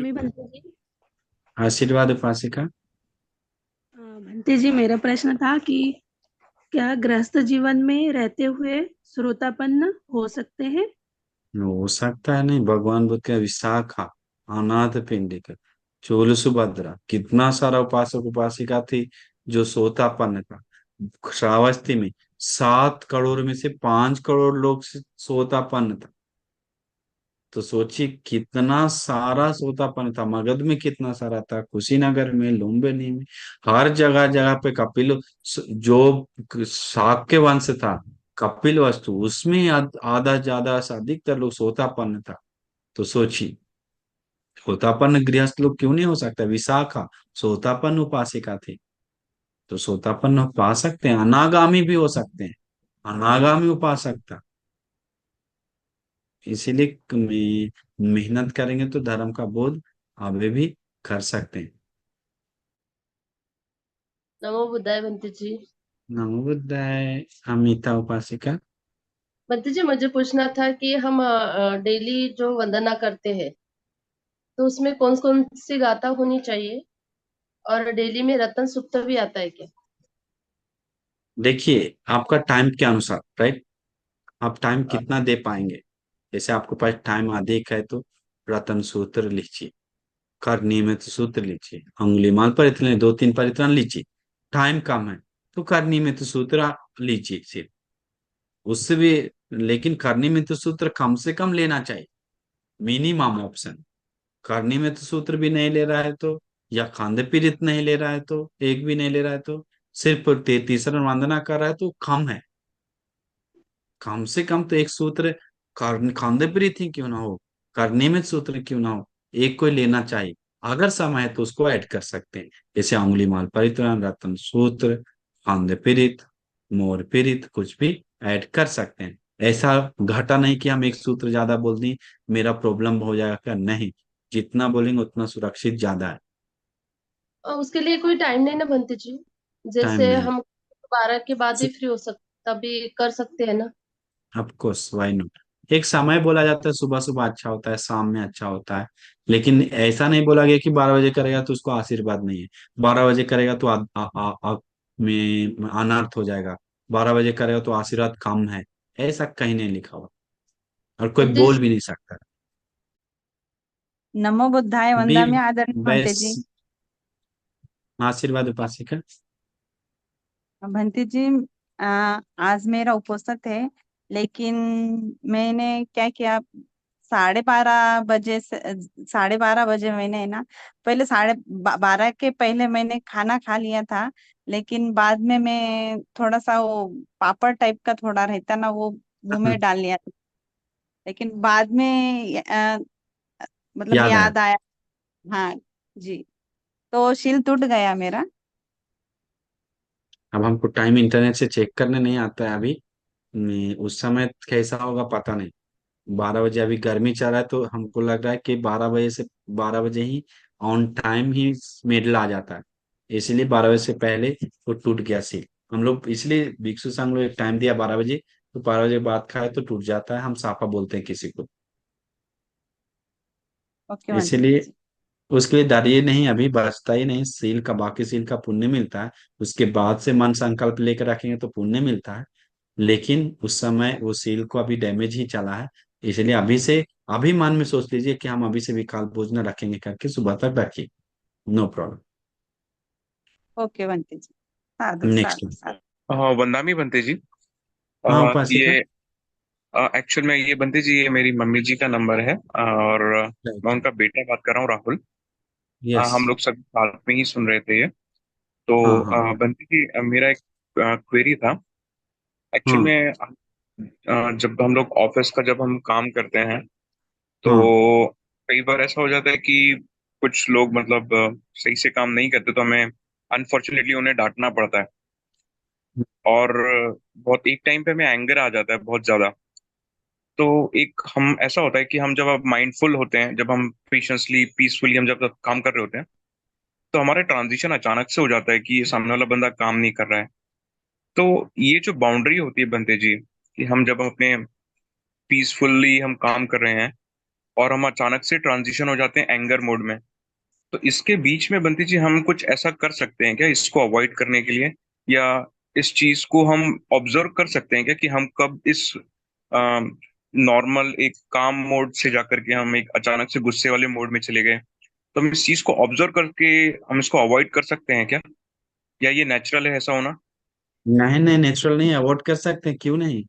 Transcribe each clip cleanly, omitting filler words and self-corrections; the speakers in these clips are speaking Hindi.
वंदनामी बनते जी। आशीर्वाद उपासिका। बनते जी, मेरा प्रश्न था कि क्या गृहस्थ जीवन में रहते हुए श्रोतापन्न हो सकते हैं? हो सकता है, नहीं, भगवान बुद्ध का विशाखा, अनाथ पिंडिका, चोल सुभद्रा, कितना सारा उपासक उपासिका थी जो सोतापन्न था। श्रावस्ती में 7 करोड़ में से 5 करोड़ लोग से सोतापन्न था। तो सोचिए कितना सारा सोतापन था। मगध में कितना सारा था, कुशीनगर में, लुम्बिनी में, हर जगह जगह पे कपिल, जो शाक्य वंश था, कपिल वस्तु, उसमें आधा ज्यादा से अधिकतर लोग सोतापन्न था। तो सोचिए सोतापन्न गृहस्थ लोग क्यों नहीं हो सकता। विशाखा सोतापन्न उपासिका थी, तो सोतापन्न पा सकते हैं, अनागामी भी हो सकते हैं, अनागामी उपासक था। इसीलिए मेहनत करेंगे तो धर्म का बोध आगे भी कर सकते हैं। नमो बुद्धाय बनते जी। नमो बुद्धाय। अमिता उपासिका। बनते जी, मुझे पूछना था कि हम डेली जो वंदना करते हैं तो उसमें कौन कौन सी गाथा होनी चाहिए, और डेली में रतन सुक्त भी आता है क्या? देखिए आपका टाइम के अनुसार, राइट, आप टाइम अ, कितना दे पाएंगे। जैसे आपके पास टाइम अधिक है तो रतन सूत्र लिखिए, कर नियमित सूत्र लीजिए, अंगुलीमाल परित्राण 2-3 परित्राण लीजिए। टाइम कम है तो कर नियमित सूत्र लीजिए सिर्फ, उससे भी। लेकिन करनी में तो सूत्र कम से कम लेना चाहिए, मिनिमम ऑप्शन। करनी में तो सूत्र भी नहीं ले रहा है तो, या खांदे पीड़ित नहीं ले रहा है तो, एक भी नहीं ले रहा है तो, सिर्फ तीसरा वंदना कर रहा है तो कम है। कम से कम तो एक सूत्र, खांदे पीड़ित ही क्यों ना हो, करने में सूत्र क्यों ना हो, एक कोई लेना चाहिए। अगर समय है तो उसको ऐड कर सकते हैं, जैसे अंगुली माल परित्राण, रत्न सूत्र, खांदे पीड़ित, मोर पीड़ित, कुछ भी ऐड कर सकते हैं। ऐसा घटा नहीं कि हम एक सूत्र ज्यादा बोल दें, मेरा प्रॉब्लम हो जाएगा क्या, नहीं। जितना बोलेंगे उतना सुरक्षित ज्यादा है। उसके लिए कोई टाइम नहीं ना बनते जी? टाइम जैसे नहीं। हम 12 के बाद ही फ्री हो सकते, तभी कर सकते हैं ना? Of course, why not. एक समय बोला जाता है, सुबह सुबह अच्छा होता है, शाम में अच्छा होता है। लेकिन ऐसा नहीं बोला गया कि 12 बजे करेगा तो उसको आशीर्वाद नहीं है, 12 बजे करेगा तो में अनर्थ हो जाएगा, 12 बजे करेगा तो आशीर्वाद कम है। ऐसा कहीं नहीं लिखा हुआ, और कोई बनते बोल जी, भी नहीं सकता। नमो बुद्धाय भी वंदनामि आदरणीय भंते बस जी। आशीर्वाद उपासिका। भंते जी, आज मेरा उपवास है, लेकिन मैंने क्या किया, 12:30 बजे से 12:30 बजे मैंने है ना, पहले 12:30 के पहले मैंने खाना खा लिया था। लेकिन बाद में मैं थोड़ा सा वो पापड़ टाइप का थोड़ा रहता ना, वो मुंह में डाल लिया था। लेकिन बाद में मतलब याद आया। याद आया। हाँ जी। तो शील टूट गया मेरा। अब हमको टाइम इंटरनेट से चेक करने नहीं आता है अभी। उस समय कैसा होगा पता नहीं। 12 बजे, अभी गर्मी चल रहा है तो हमको लग रहा है कि 12 बजे से 12 बजे ही ऑन टाइम ही मेडल आ जाता है। इसलिए 12 बजे से पहले वो टूट गया सील। हम लोग इसलिए भिक्षु संघ लोग एक टाइम दिया 12 बजे, तो 12 बजे बाद खाए तो टूट जाता है, हम साफा बोलते हैं किसी को। ओके वंदे इसीलिए जी। उसके लिए डरिए नहीं, अभी बचता ही नहीं सील का, बाकी सील का पुण्य मिलता है। उसके बाद से मन संकल्प लेकर रखेंगे तो पुण्य मिलता है। लेकिन उस समय वो सील को अभी डैमेज ही चला है। इसलिए अभी से, अभी मन में सोच लीजिए कि हम अभी से विकल्प भोजन रखेंगे करके सुबह तक रखिए। No problem. ओके वंदे जी। साधु नेक्स्ट। साधु साधु। हाँ, वंदामी बनते जी। हाँ उपासिका। ये एक्चुअल में ये बनते जी, ये मेरी मम्मी जी का नंबर है, और मैं उनका बेटा बात कर रहा हूँ, राहुल। यस। हम लोग सब साथ में ही सुन रहे थे ये। तो हाँ हाँ बनते जी, मेरा एक क्वेरी था। एक्चुअल हाँ में जब हम लोग ऑफिस का जब हम काम करते हैं तो हाँ कई बार ऐसा हो जाता है कि कुछ लोग मतलब सही से काम नहीं करते, तो हमें अनफॉर्चुनेटली उन्हें डांटना पड़ता है। और बहुत एक टाइम पे हमें एंगर आ जाता है बहुत ज्यादा। तो एक हम ऐसा होता है कि हम जब अब माइंडफुल होते हैं, जब हम पेशेंसली पीसफुली हम जब तक काम कर रहे होते हैं, तो हमारा ट्रांजिशन अचानक से हो जाता है कि ये सामने वाला बंदा काम नहीं कर रहा है। तो ये जो बाउंड्री होती है बनते जी, कि हम जब अपने पीसफुली हम काम कर रहे हैं, और हम अचानक से ट्रांजिशन हो जाते हैं एंगर मोड में। तो इसके बीच में बंटी जी हम कुछ ऐसा कर सकते हैं क्या इसको अवॉइड करने के लिए, या इस चीज को हम ऑब्जर्व कर सकते हैं क्या कि हम कब इस नॉर्मल एक काम मोड से जाकर के हम एक अचानक से गुस्से वाले मोड में चले गए? तो हम इस चीज को ऑब्जर्व करके हम इसको अवॉइड कर सकते हैं क्या, या ये नेचुरल है ऐसा होना? नहीं नहीं, नेचुरल नहीं, अवॉइड कर सकते हैं, क्यों नहीं?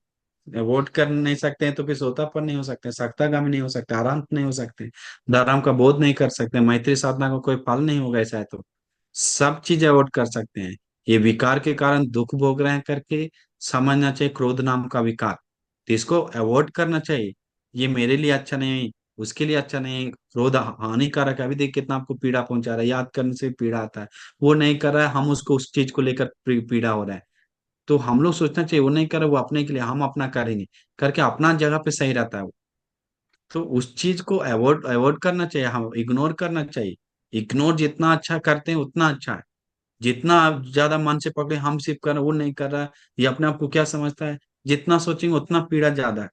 अवॉइड कर नहीं सकते हैं तो फिर सोतापन नहीं हो सकते, सक्तागामी नहीं हो सकते, आराम नहीं हो सकते, धर्म का बोध नहीं कर सकते, मैत्री साधना का कोई फल नहीं होगा ऐसा है तो। सब चीजें अवॉइड कर सकते हैं। ये विकार के कारण दुख भोग रहे हैं करके समझना चाहिए, क्रोध नाम का विकार, तो इसको अवॉइड करना चाहिए। ये मेरे लिए अच्छा नहीं, उसके लिए अच्छा नहीं, क्रोध हानिकारक है। अभी देख कितना आपको पीड़ा पहुंचा रहा है, याद करने से पीड़ा आता है। वो नहीं कर रहा है, हम उसको उस चीज को लेकर पीड़ा हो रहा है। तो हम लोग सोचना चाहिए वो नहीं कर रहा, वो अपने के लिए, हम अपना करेंगे, करके अपना जगह पे सही रहता है वो। तो उस चीज को अवॉइड अवॉइड करना चाहिए, हम इग्नोर करना चाहिए। इग्नोर जितना अच्छा करते हैं उतना अच्छा है। जितना आप ज्यादा मन से पकड़े, हम सिर्फ कर रहे हैं, वो नहीं कर रहा है, ये अपने आप को क्या समझता है, जितना सोचेंगे उतना पीड़ा ज्यादा है।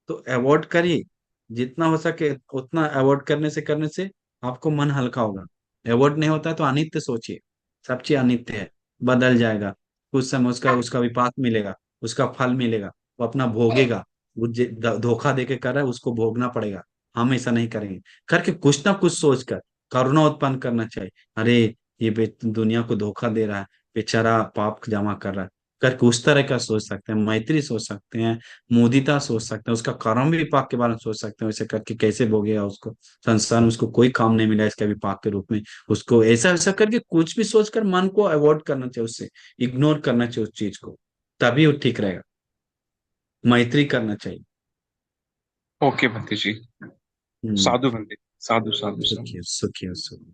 तो अवॉइड करिए, जितना हो सके उतना अवॉइड करने से आपको मन हल्का होगा। अवॉइड नहीं होता है तो अनित्य सोचिए, सब चीज अनित्य है, बदल जाएगा। कुछ समय उसका उसका विपाक मिलेगा, उसका फल मिलेगा, वो अपना भोगेगा। वो धोखा दे के कर रहा है, उसको भोगना पड़ेगा। हम ऐसा नहीं करेंगे, करके कुछ ना कुछ सोचकर करुणा उत्पन्न करना चाहिए। अरे ये दुनिया को धोखा दे रहा है, बेचारा पाप जमा कर रहा है, करके उस तरह का सोच सकते हैं, मैत्री सोच सकते हैं, मुदिता सोच सकते हैं, उसका कर्म भी विपाक के बारे में सोच सकते हैं, वैसे करके कैसे भोगेगा उसको, संसार में उसको कोई काम नहीं मिला इसका विपाक के रूप में। उसको ऐसा ऐसा करके कुछ भी सोचकर मन को अवॉइड करना चाहिए, उससे इग्नोर करना चाहिए उस चीज को, तभी वो ठीक रहेगा। मैत्री करना चाहिए। ओके बंटी जी। हम्म। साधु बंटी, साधु साधु साधु। सुखिए सुखिए सुखिए।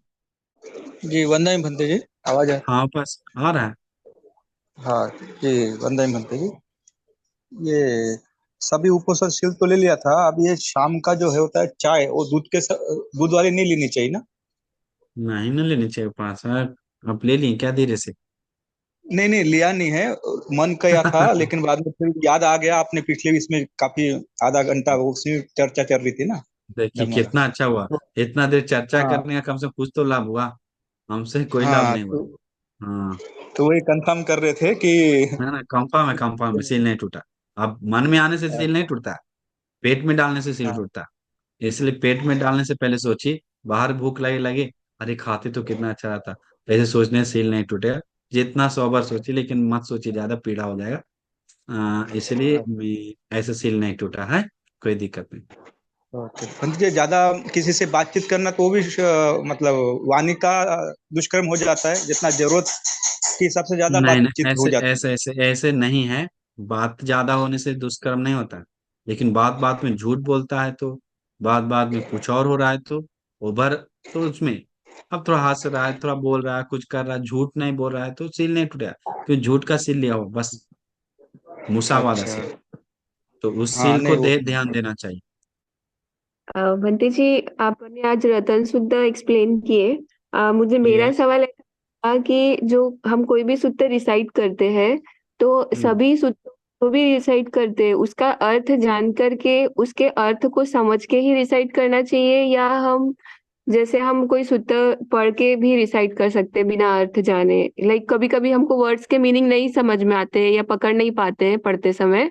जी वंदे भंते जी। आवाज है? हाँ बस आ रहा है। हाँ जी। वंदे भंते जी। ये सभी उपवास तो ले लिया था। अब ये शाम का जो है होता है चाय, वो दूध वाली नहीं लेनी चाहिए ना? नहीं ना लेनी चाहिए पास है। आप ले लिए क्या धीरे से? नहीं नहीं, लिया नहीं है। मन किया था लेकिन बाद में फिर याद आ गया, आपने पिछले इसमें काफी आधा घंटा वो उसमें चर्चा चल रही थी ना। देखिए धर्मों कितना अच्छा हुआ, तो इतना देर चर्चा हाँ करने का कम से कम कुछ तो लाभ हुआ, हमसे कोई लाभ हाँ, नहीं हुआ। हाँ। तो वही कंफर्म कर रहे थे कि ना ना, कंफर्म है, कंफर्म है, सील नहीं टूटा। अब मन में आने से सील नहीं टूटता, पेट में डालने से सील हाँ, टूटता। इसलिए पेट में डालने से पहले सोचिए, बाहर भूख लगे लगे, अरे खाते तो कितना अच्छा रहता, ऐसे सोचने से सील नहीं टूटेगा। जितना 100 बार सोचिए, लेकिन मत सोचिए, ज्यादा पीड़ा हो जाएगा। इसलिए ऐसे सील नहीं टूटा है, कोई दिक्कत नहीं। ओके पंडित जी, ज्यादा किसी से बातचीत करना तो वो भी मतलब वाणी का दुष्कर्म हो जाता है, जितना जरूरत के हिसाब से ज्यादा नहीं नहीं, बातचीत हो ऐसे जाती ऐसे ऐसे ऐसे नहीं है। बात ज्यादा होने से दुष्कर्म नहीं होता, लेकिन बात बात में झूठ बोलता है तो, बात बात में कुछ और हो रहा है तो, ओवर, तो उसमें अब थोड़ा हंस रहा है, थोड़ा बोल रहा है, कुछ कर रहा है, झूठ नहीं बोल रहा है तो सील नहीं टूटा, क्योंकि झूठ का सील लिया हो बस, है। मुसावादा अच्छा। सील। तो उस हाँ सील को नहीं वो ध्यान देना चाहिए। बंटी जी, आपने आज रतन सूत्र एक्सप्लेन किए। मुझे मेरा यस। सवाल ऐसा था कि जो हम कोई भी सूत्र रिसाइट करते हैं तो सभी सूत्रों को भी रिसाइट करते हैं, उसका अर्थ जान करके उसके अर्थ को समझ के ही रिसाइट करना चाहिए, या हम जैसे हम कोई सूत्र पढ़ के भी रिसाइट कर सकते हैं बिना अर्थ जाने? लाइक कभी कभी हमको वर्ड्स के मीनिंग नहीं समझ में आते हैं या पकड़ नहीं पाते हैं पढ़ते समय,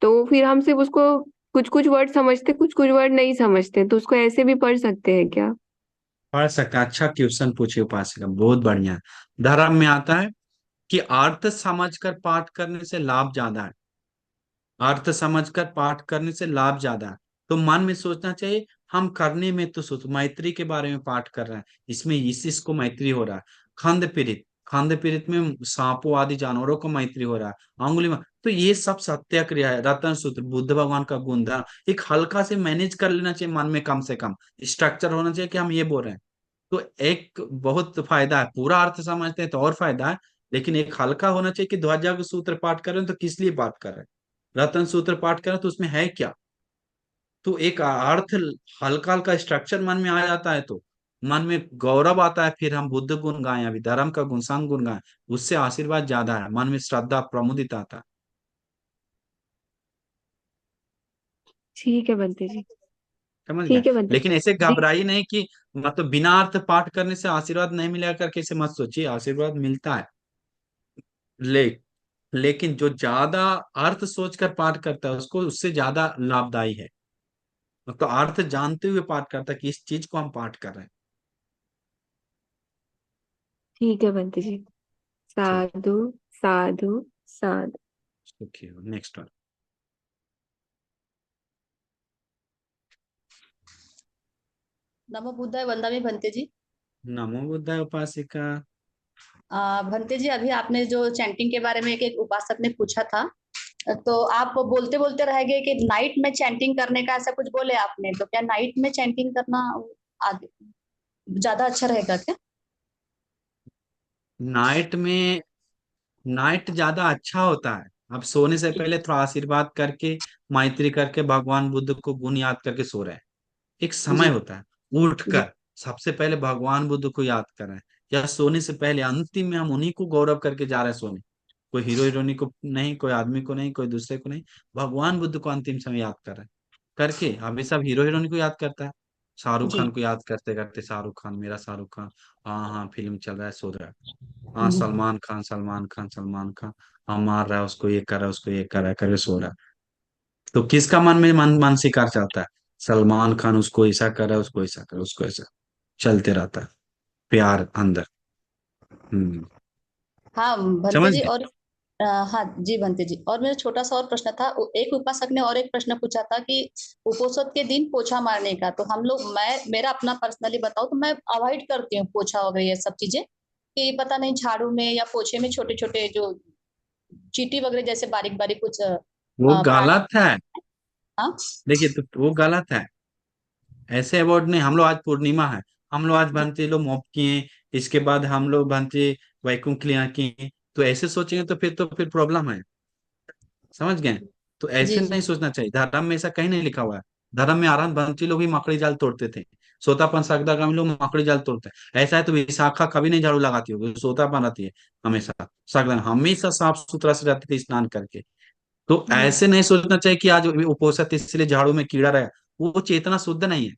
तो फिर हम सिर्फ उसको कुछ कुछ वर्ड समझते, कुछ कुछ वर्ड नहीं समझते, तो उसको ऐसे भी पढ़ सकते हैं क्या? पढ़ सकता है, अच्छा क्वेश्चन पूछे उपासिका, बहुत बढ़िया। धर्म में आता है कि अर्थ समझकर पाठ करने से लाभ ज्यादा है, अर्थ समझकर पाठ करने से लाभ ज्यादा है। तो मन में सोचना चाहिए, हम करने में तो सोच मैत्री के बारे में पाठ कर रहे हैं, इसमें इसको मैत्री हो रहा है। खंड पीड़ित में सांपों आदि जानवरों को मैत्री हो रहा है, अंगुली में, तो ये सब सत्य क्रिया है। रतन सूत्र, बुद्ध भगवान का गुणधर्म, एक हल्का से मैनेज कर लेना चाहिए मन में, कम से कम स्ट्रक्चर होना चाहिए कि हम ये बोल रहे हैं। तो एक बहुत फायदा है, पूरा अर्थ समझते हैं तो और फायदा है, लेकिन एक हल्का होना चाहिए कि ध्वजा के सूत्र पाठ कर रहे हैं तो किस लिए पाठ कर रहे हैं, रतन सूत्र पाठ करें तो उसमें है क्या। तो एक अर्थ हल्का हल्का स्ट्रक्चर मन में आ जाता है तो मन में गौरव आता है, फिर हम बुद्ध गुण गाएं, अभी धर्म का गुण संग गुण गाएं, उससे आशीर्वाद ज्यादा है, मन में श्रद्धा प्रमुदित आता है। ठीक है बंटी जी। समझ गए? ठीक है बनते लेकिन ऐसे जी। घबराई नहीं कि मतलब बिना अर्थ पाठ करने से आशीर्वाद नहीं मिलेगा करके ऐसे मत सोचिए, आशीर्वाद मिलता है। ले लेकिन जो ज्यादा अर्थ सोचकर पाठ करता है उसको उससे ज्यादा लाभदायी है। तो अर्थ जानते हुए पाठ करता है कि इस चीज को हम पाठ कर रहे हैं। ठीक है बनते जी। ठीक। साधु साधु साधु। Okay, next one. नमो बुद्धाय वंदना भंते जी। नमो बुद्धाय उपासिका। भंते जी, अभी आपने जो चैंटिंग के बारे में एक उपासक ने पूछा था, तो आप बोलते बोलते रह गए कि नाइट में चैंटिंग करने का, ऐसा कुछ बोले आपने, तो क्या नाइट में चैंटिंग करना आगे ज्यादा अच्छा रहेगा क्या? नाइट में, नाइट ज्यादा अच्छा होता है। अब सोने से जी पहले थोड़ा आशीर्वाद करके, मैत्री करके, भगवान बुद्ध को गुण याद करके सो रहे हैं। एक समय जी होता है, जी उठकर सबसे पहले भगवान बुद्ध को याद कर रहे हैं, या सोने से पहले अंतिम में हम उन्हीं को गौरव करके जा रहे हैं सोने। कोई हीरो हीरोइनी को नहीं, कोई आदमी को नहीं, कोई दूसरे को नहीं, भगवान बुद्ध को अंतिम समय याद कर रहे हैं। करके अभी सब हीरो हीरोइनी को याद करता है। शाहरुख जी खान को याद करते करते, शाहरुख खान, मेरा शाहरुख खान, हाँ हाँ फिल्म चल रहा है, सो रहा है। हाँ जी सलमान खान, सलमान खान, सलमान खान, हाँ मार रहा है उसको, ये कर रहा है उसको, ये कर रहा है करके सो रहा है। तो किसका मन में मानसिकार चाहता है? सलमान खान उसको ऐसा कर रहा है, उसको ऐसा कर रहा है, उसको ऐसा, चलते रहता है प्यार अंदर। हम्म। हाँ भंते समझ जी। गए? और हाँ जी भंते जी, और मेरा छोटा सा और प्रश्न था। एक उपासक ने और एक प्रश्न पूछा था कि उपोषद के दिन पोछा मारने का, तो हम लोग, मैं मेरा अपना पर्सनली बताऊं तो मैं अवॉइड करती हूँ पोछा वगैरह ये सब चीजें, कि पता नहीं झाड़ू में या पोछे में छोटे छोटे जो चींटी वगैरह जैसे बारीक बारीक कुछ वो प्राणी। गलत है। हाँ देखिए, तो वो गलत है। ऐसे अवार्ड नहीं, हम लोग आज पूर्णिमा है, हम लोग आज जी भंते लोग मोप किए, इसके बाद हम लोग भंते वैकुंठ क्लियर किए, तो ऐसे सोचेंगे तो फिर प्रॉब्लम है। समझ गए? तो जी ऐसे जी नहीं सोचना चाहिए, धर्म में ऐसा कहीं नहीं लिखा हुआ है। धर्म में आराम भंती लोग भी मकड़ी जाल तोड़ते थे। सोतापन सागदागामी लोग मकड़ी जाल तोड़ते हैं। ऐसा है तो विशाखा कभी नहीं झाड़ू लगाती होगी, सोतापन रहती है हमेशा। सागदान हमेशा साफ सुथरा से रहती थी स्नान करके। तो हम्म ऐसे नहीं सोचना चाहिए कि आज उपोषित इसलिए झाड़ू में कीड़ा रहे। वो चेतना शुद्ध नहीं है।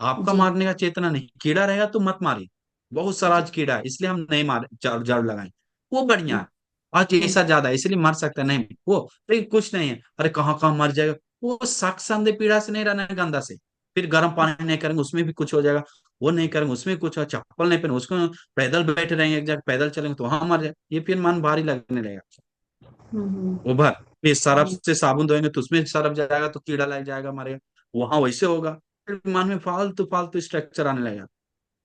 आपका जी मारने का चेतना नहीं, कीड़ा रहेगा तो मत मारिए। बहुत सारा जी आज कीड़ा है इसलिए हम नहीं मारे, झाड़ू झाड़ू लगाए। वो बढ़िया हम्म है। आज हम्म ऐसा ज्यादा है इसलिए मर सकता है, नहीं वो, लेकिन कुछ नहीं है, अरे कहाँ कहाँ मर जाएगा। वो शक संदेह पीड़ा से नहीं रहना है, गंदा से। फिर गर्म पानी नहीं करेंगे उसमें भी कुछ हो जाएगा। वो नहीं करेंगे उसमें कुछ हो, चप्पल नहीं पहने उसको, पैदल बैठे रहेंगे एक जगह, पैदल चलेंगे तो वहां मर जाए, ये फिर मन भारी लगने लगेगा। हम्म उभर, फिर सरफ जी से साबुन धोएंगे तो उसमें सरफ जाएगा तो कीड़ा लग जाएगा, मरेगा। वहां वैसे होगा, फिर मन में फालतू फालतू स्ट्रक्चर आने लगेगा।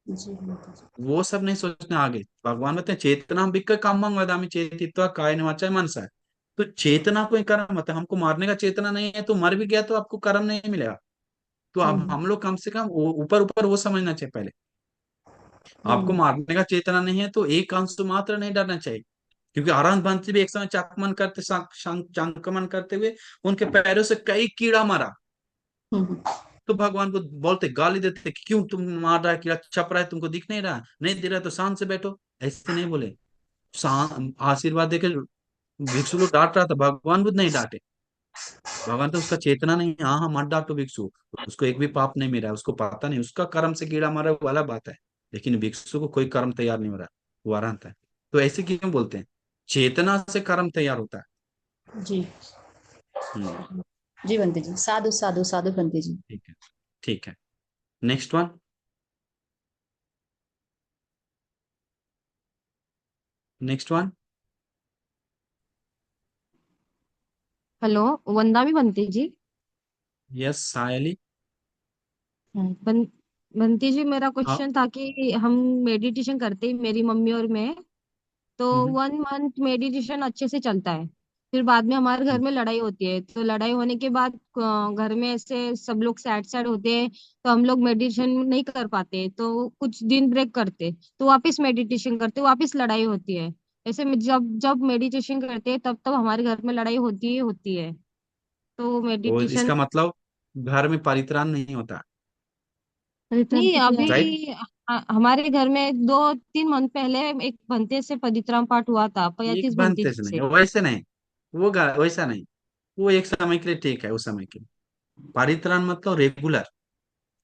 जी भंते जी वो सब नहीं सोचने आगे। भगवान कहते हैं चेतना बिक्क काम वदामि चेतित्वा कायेन वाचा मनसा है। तो चेतना कोई कर्म मत है, हमको मारने का चेतना नहीं है तो मर भी गया तो आपको कर्म नहीं मिलेगा। तो अब हम्म हम लोग कम से कम ऊपर ऊपर वो समझना चाहिए पहले। आपको हम्म मारने का चेतना नहीं है तो एक अंश मात्र नहीं डरना चाहिए। क्योंकि आरंभ बंसी भी एक समय चाकमन करते चांकमन करते हुए उनके पैरों से कई कीड़ा मारा। हम्म तो भगवान को बोलते, गाली देते कि क्यों तुम मार रहा है, कीड़ा छप रहा है, तुमको दिख नहीं रहा, नहीं दिख रहा तो शांत से बैठो। ऐसे नहीं बोले, आशीर्वाद देकर भिक्षु लोग डांट रहा था, भगवान बुद्ध नहीं डांटे। भगवान तो उसका चेतना नहीं, हाँ हाँ मत डांटो भिक्षु, उसको एक भी पाप नहीं मिला, उसको पता नहीं, उसका कर्म से कीड़ा मारा वो अलग बात है। लेकिन भिक्षु को कोई कर्म तैयार नहीं हो रहा, वो आराम है। तो ऐसे क्यों बोलते हैं? चेतना से कर्म तैयार होता है। जी हम्म। जी भंते जी, साधु साधु साधु भंते जी। ठीक है, ठीक है, next one. Next one. Hello, वंदा भी बनती जी। यस सायली। बन बनती जी, मेरा हाँ। क्वेश्चन था कि हम मेडिटेशन करते हैं, मेरी मम्मी और मैं। तो हम्म। 1 मंथ मेडिटेशन अच्छे से चलता है। फिर बाद में हमारे घर में लड़ाई होती है, तो लड़ाई होने के बाद घर में ऐसे सब लोग सैड सैड होते हैं। तो हम लोग मेडिटेशन नहीं कर पाते, तो कुछ दिन ब्रेक करते, तो वापस मेडिटेशन करते, वापस लड़ाई होती है। ऐसे में जब जब मेडिटेशन करते हैं तब तब हमारे घर में लड़ाई होती ही होती है। तो तो मेडिटेशन इसका मतलब घर में परित्राण नहीं होता। नहीं, राइट। अभी हमारे घर में 2-3 मंथ पहले एक भंते से पवित्रम पाठ हुआ था, एक 35 भंते बनते से जी नहीं, से। वैसे नहीं, वैसा नहीं। वो एक समय के लिए ठीक है, उस समय के लिए। परित्राण मतलब रेगुलर,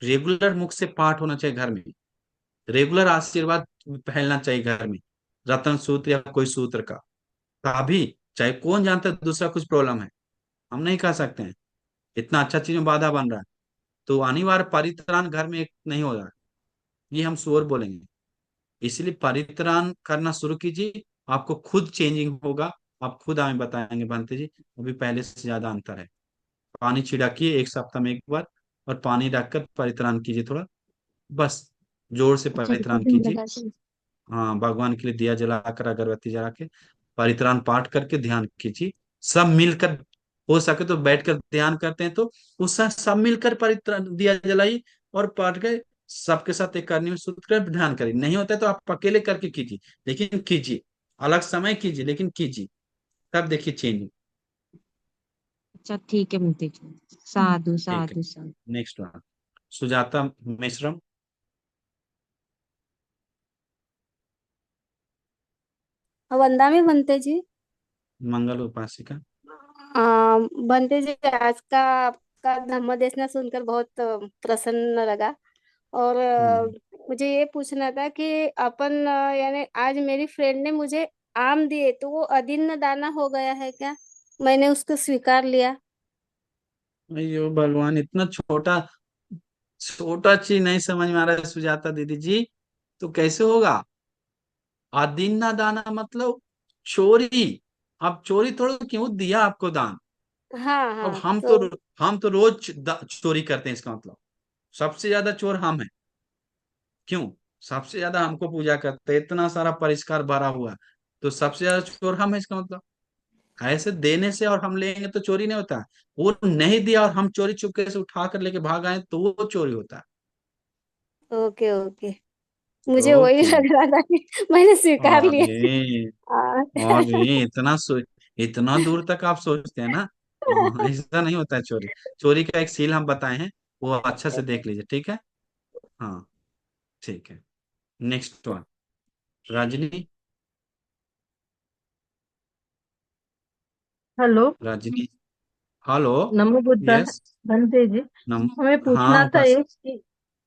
रेगुलर मुख से पाठ होना चाहिए घर में, रेगुलर आशीर्वाद फैलना चाहिए घर में, रतन सूत्र या कोई सूत्र का। तभी, चाहे कौन जानता है दूसरा कुछ प्रॉब्लम है, हम नहीं कह सकते हैं, इतना अच्छा चीज में बाधा बन रहा है, तो अनिवार्य परित्राण घर में एक नहीं हो रहा है, ये हम श्योर बोलेंगे। इसलिए परित्राण करना शुरू कीजिए, आपको खुद चेंजिंग होगा, आप खुद हमें बताएंगे बनते जी, अभी पहले से ज्यादा अंतर है। पानी छिड़किए 1 सप्ताह में 1 बार, और पानी रखकर परित्राण कीजिए थोड़ा, बस जोर से परित्राण कीजिए। हाँ, भगवान के लिए दिया जलाकर अगरबत्ती जला के परित्राण पाठ करके ध्यान कीजिए, सब मिलकर, हो सके तो बैठकर ध्यान करते हैं तो उस समय सब मिलकर परित्राण दिया जलाइए और पाठ गए, सबके साथ एक करनी में सूत्र कर ध्यान करिए। नहीं होता है तो आप अकेले करके कीजिए, लेकिन कीजिए, अलग समय कीजिए लेकिन कीजिए, तब देखिए चेंज। अच्छा ठीक है बंटी जी, साधु ठीक है, साधु साधु। Next one, Sujata मिश्रम। वंदा में बनते जी। मंगल उपासिका। बनते जी, आज का आपका धम्म देशना सुनकर बहुत प्रसन्न लगा। और हम्म। मुझे ये पूछना था कि अपन यानी आज मेरी फ्रेंड ने मुझे आम दिए, तो वो अदिन्न दाना हो गया है क्या? मैंने उसको स्वीकार लिया। अयो भगवान, इतना छोटा छोटा चीज नहीं समझ में आ रहा है सुजाता दीदी जी, तो कैसे होगा? आदिन्ना दाना मतलब चोरी। अब चोरी थोड़ा, क्यों दिया आपको दान? हाँ अब हाँ, हम तो तो हम तो रोज चोरी करते हैं, इसका मतलब सबसे ज्यादा चोर हम हैं। क्यों? सबसे ज्यादा हमको पूजा करते हैं, इतना सारा परिष्कार भरा हुआ है, तो सबसे ज्यादा चोर हम हैं, इसका मतलब ऐसे देने से और हम लेंगे तो चोरी नहीं होता। वो नहीं दिया और हम चोरी चुपके से उठा कर लेके भाग आए तो वो चोरी होता ओके ओके। है। मुझे वही ओके। लग रहा था कि मैंने स्वीकार लिया। अरे, हाँ। अरे इतना दूर तक आप सोचते हैं ना? ऐसा नहीं होता है चोरी। चोरी का एक सील हम बताए हैं, वो अच्छा से देख लीजिए, ठीक है? हाँ, ठीक है। Next one, Rajni. Hello. Rajni, hello. नमो बुद्धाय। यस। बंदे जी, नम हमें हाँ, पूछना था उपास। एक कि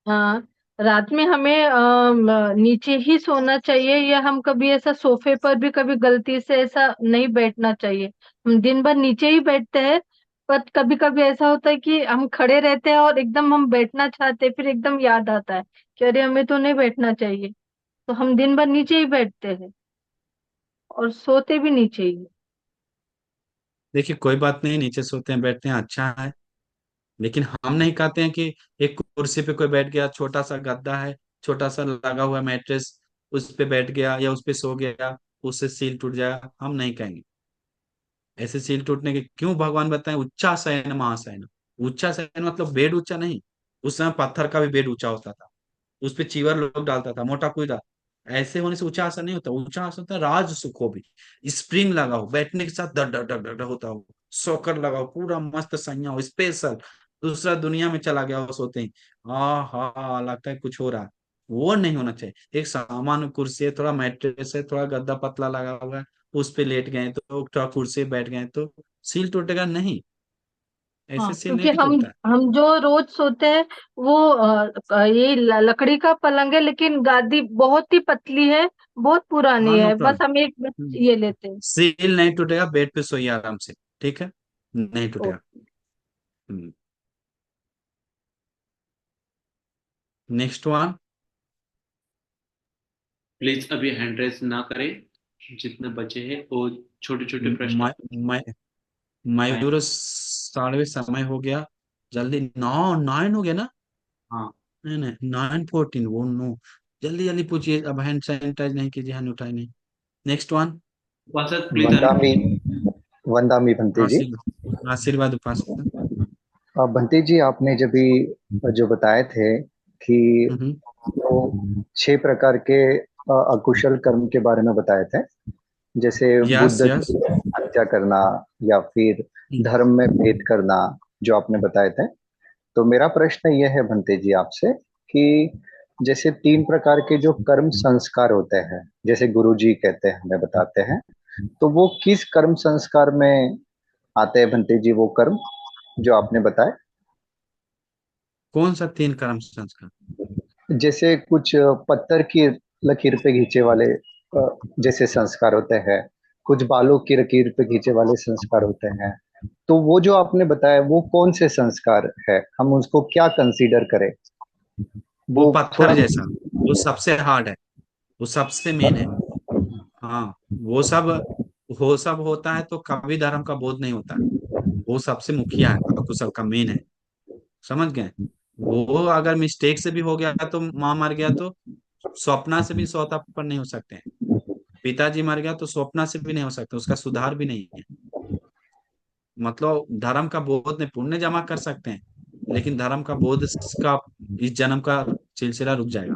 आ, रात में हमें नीचे ही सोना चाहिए, या हम कभी ऐसा सोफे पर भी कभी गलती से ऐसा नहीं बैठना चाहिए? हम दिन भर नीचे ही बैठते हैं, पर कभी कभी ऐसा होता है कि हम खड़े रहते हैं और एकदम हम बैठना चाहते हैं, फिर एकदम याद आता है कि अरे हमें तो नहीं बैठना चाहिए, तो हम दिन भर नीचे ही बैठते हैं और सोते भी नीचे ही। देखिए, कोई बात नहीं, नीचे सोते हैं बैठते हैं, अच्छा है, लेकिन हम नहीं कहते हैं कि एक कुर्सी पे कोई बैठ गया, छोटा सा गद्दा है, छोटा सा लगा हुआ मैट्रेस, उस पे बैठ गया या उस पे सो गया, उससे सील टूट जाएगा, हम नहीं कहेंगे। ऐसे सील टूटने के क्यों भगवान बताएं? उच्चा शयन महाशयन। उच्चा शयन मतलब बेड ऊंचा नहीं, उस समय पत्थर का भी बेड ऊंचा होता था, उस पे चीवर लोग डालता था, मोटा कोई था। ऐसे होने से ऊंचा आसन नहीं होता, ऊंचा आसन होता है राज सुख हो भी, स्प्रिंग लगा हो, बैठने के साथ डर डर डर डर डर होता हो, सोकर लगा हो, पूरा मस्त सैया हो, स्पेशल, दूसरा दुनिया में चला गया हो सोते ही, हाँ हाँ लगता है कुछ हो रहा है। वो नहीं होना चाहिए। एक सामान्य कुर्सी है, थोड़ा मैट्रेस है, थोड़ा गद्दा पतला लगा हुआ है, उस पे लेट गए तो, थोड़ा कुर्सी पे बैठ गए तो सील टूटेगा नहीं, हाँ, ऐसे सील क्योंकि नहीं टूटता है। हम जो रोज सोते हैं वो ये लकड़ी का पलंग है, लेकिन गादी बहुत ही पतली है, बहुत पुरानी हाँ, नो है, बस हम एक प्रॉब्लम। ये लेते हैं। सील नहीं टूटेगा, बेड पे सोइए आराम से, ठीक है, नहीं टूटेगा। ओके। नेक्स्ट वन, प्लीज अभी हैंड रेस ना करें, जितने बचे हैं वो छोटे छोटे प्रश्न। मयूर, 9:30 समय हो गया, जल्दी, 9:09 हो गया ना? हाँ, नहीं नहीं, 9:14, वो नो, जल्दी जल्दी पूछिए, अब हैंड सैनिटाइज नहीं कीजिए, हैंड उठाए नहीं। नेक्स्ट वन, उपासक प्लीज वंदामी वंदामी भंते जी। आशीर्वाद, आशीर्वाद उपासक। भंते जी, आपने जब भी जो बताए थे कि वो 6 प्रकार के अकुशल कर्म के बारे में बताए थे, जैसे यस बुद्ध यस। की हत्या करना या फिर धर्म में भेद करना, जो आपने बताए थे। तो मेरा प्रश्न यह है भंते जी आपसे कि जैसे 3 प्रकार के जो कर्म संस्कार होते हैं, जैसे गुरु जी कहते हैं, हमें बताते हैं, तो वो किस कर्म संस्कार में आते हैं भंते जी, वो कर्म जो आपने बताए? कौन सा 3 कर्म संस्कार? जैसे कुछ पत्थर की लकीर पे खींचे वाले जैसे संस्कार होते हैं, कुछ बालों की लकीर पे खींचे वाले संस्कार होते हैं। तो वो जो आपने बताया वो कौन से संस्कार है, हम उसको क्या कंसीडर करें? वो वो पत्थर थोड़ा। जैसा, वो सबसे हार्ड है, वो सबसे मेन है। हाँ, वो सब वो सब होता है तो कभी धर्म का बोध नहीं होता। वो सबसे मुखिया है, अकुशल का मेन है। समझ गए? वो अगर मिस्टेक से भी हो गया तो माँ मर गया तो स्वप्ना से भी सौता पर नहीं हो सकते हैं। पिताजी मर गया तो स्वप्ना से भी नहीं हो सकते, उसका सुधार भी नहीं है। मतलब धर्म का बोध नहीं, पुण्य जमा कर सकते हैं लेकिन धर्म का बोध का इस जन्म का सिलसिला रुक जाएगा।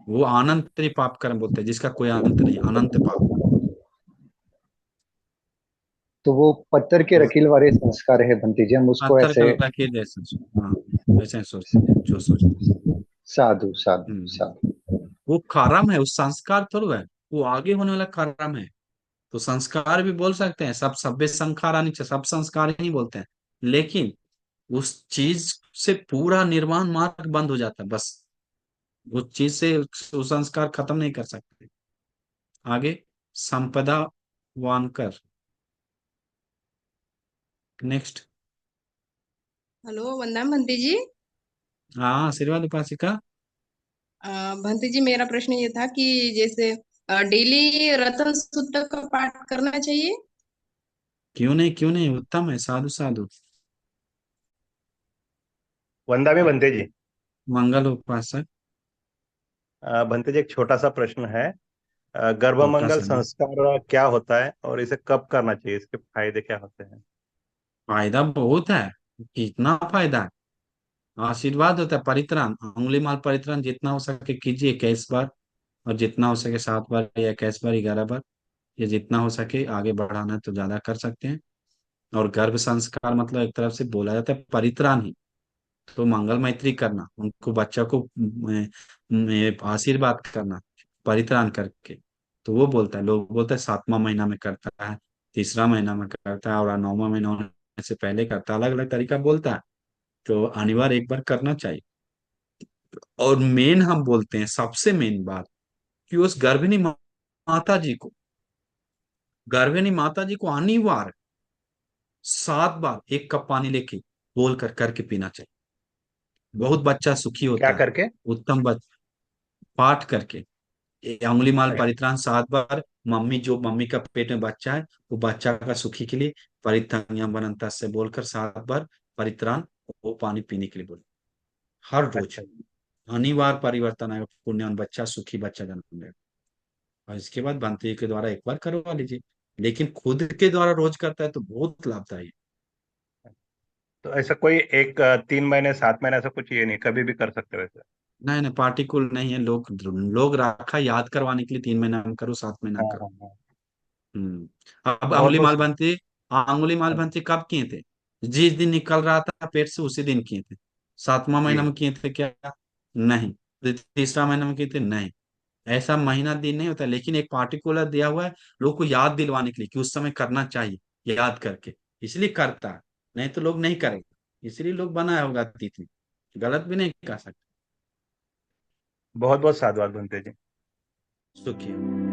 वो अनंत पाप कर्म बोलते हैं जिसका कोई अंत नहीं, अनंत पाप। तो वो पत्थर के तो रकील वाले संस्कार है बंटी जी, हम उसको पत्थर का ऐसे। लकीर जैसे हाँ, वैसे ही सोचते हैं जो सोचते हैं। साधु साधु हम्म। साधु। वो कर्म है, उस संस्कार थोड़ा है, वो आगे होने वाला कर्म है। तो संस्कार भी बोल सकते हैं, सब सभ्य संस्कार नहीं, सब संस्कार ही नहीं बोलते हैं। लेकिन उस चीज से पूरा निर्माण मार्ग बंद हो जाता है बस। उस चीज से उस संस्कार खत्म नहीं कर सकते। आगे संपदा वानकर, नेक्स्ट। हेलो, वंदना भंती जी। हाँ, आशीर्वाद उपासिका। भंती जी, मेरा प्रश्न ये था कि जैसे डेली रतन सूत्र का पाठ करना चाहिए। क्यों नहीं, क्यों नहीं, उत्तम है, साधु साधु। वंदा में बनते जी। मंगल उपासक। बनते जी, एक छोटा सा प्रश्न है। छोटा गर्भमंगल सा नहीं, संस्कार क्या होता है और इसे कब करना चाहिए, इसके फायदे क्या होते हैं? फायदा बहुत है। कितना फायदा है। आशीर्वाद होता है, परित्राण, उंगली माल परित्राण जितना हो सके कीजिए 21 बार। और जितना हो सके 7 बार या 21 बार, 11 बार, या जितना हो सके आगे बढ़ाना है तो ज्यादा कर सकते हैं। और गर्भ संस्कार मतलब एक तरफ से बोला जाता है परित्राण ही। तो मंगल मैत्री करना, उनको बच्चा को आशीर्वाद करना परित्राण करके। तो वो बोलता है, लोग बोलते हैं 7वां महीना में करता है, तीसरा महीना में करता है, और 9वां महीना होने से पहले करता है, अलग अलग तरीका बोलता है। तो अनिवार्य एक बार करना चाहिए। और मेन हम बोलते हैं सबसे मेन बात कि उस माता जी को गर्भिणी माता जी को अनिवार्य 7 बार 1 कप पानी लेके बोल कर करके पीना चाहिए। बहुत बच्चा सुखी क्या होता है। करके? उत्तम पाठ करके उंगली माल अच्छा। परित्राण 7 बार। मम्मी, जो मम्मी का पेट में बच्चा है, वो बच्चा का सुखी के लिए परित्राण बनता से बोलकर 7 बार परित्राण, वो पानी पीने के लिए बोले हर रोज। अच्छा। अनिवार्य परिवर्तन आएगा, पुण्यवान बच्चा, सुखी बच्चा जन्म लेगा। और इसके बाद बंती के द्वारा एक बार करवा लीजिए। लेकिन खुद के द्वारा रोज करता है तो बहुत लाभदायी है। तो ऐसा कोई एक 3 महीने 7 महीने ऐसा कुछ ये नहीं, कभी भी कर सकते वैसे? नहीं नहीं, पार्टिकुल नहीं है। लोग लोग रखा याद करवाने के लिए 3 महीना में करो, 7 महीना में हाँ करो। हाँ हाँ। अब बहुत अंगुली बहुत माल बनती, अंगुली माल बनती कब किए थे? जिस दिन निकल रहा था पेट से उसी दिन किए थे। 7वां महीना जी। में किए थे क्या? नहीं। तीसरा महीना में किए थे? नहीं। ऐसा महीना दिन नहीं होता, लेकिन एक पार्टिकुलर दिया हुआ है लोग को याद दिलवाने के लिए कि उस समय करना चाहिए, याद करके। इसलिए करता है, नहीं तो लोग नहीं करेंगे। इसलिए लोग बनाया होगा तिथि, गलत भी नहीं कर सकते। बहुत बहुत साधुवाद बनते जी। सुखी हो।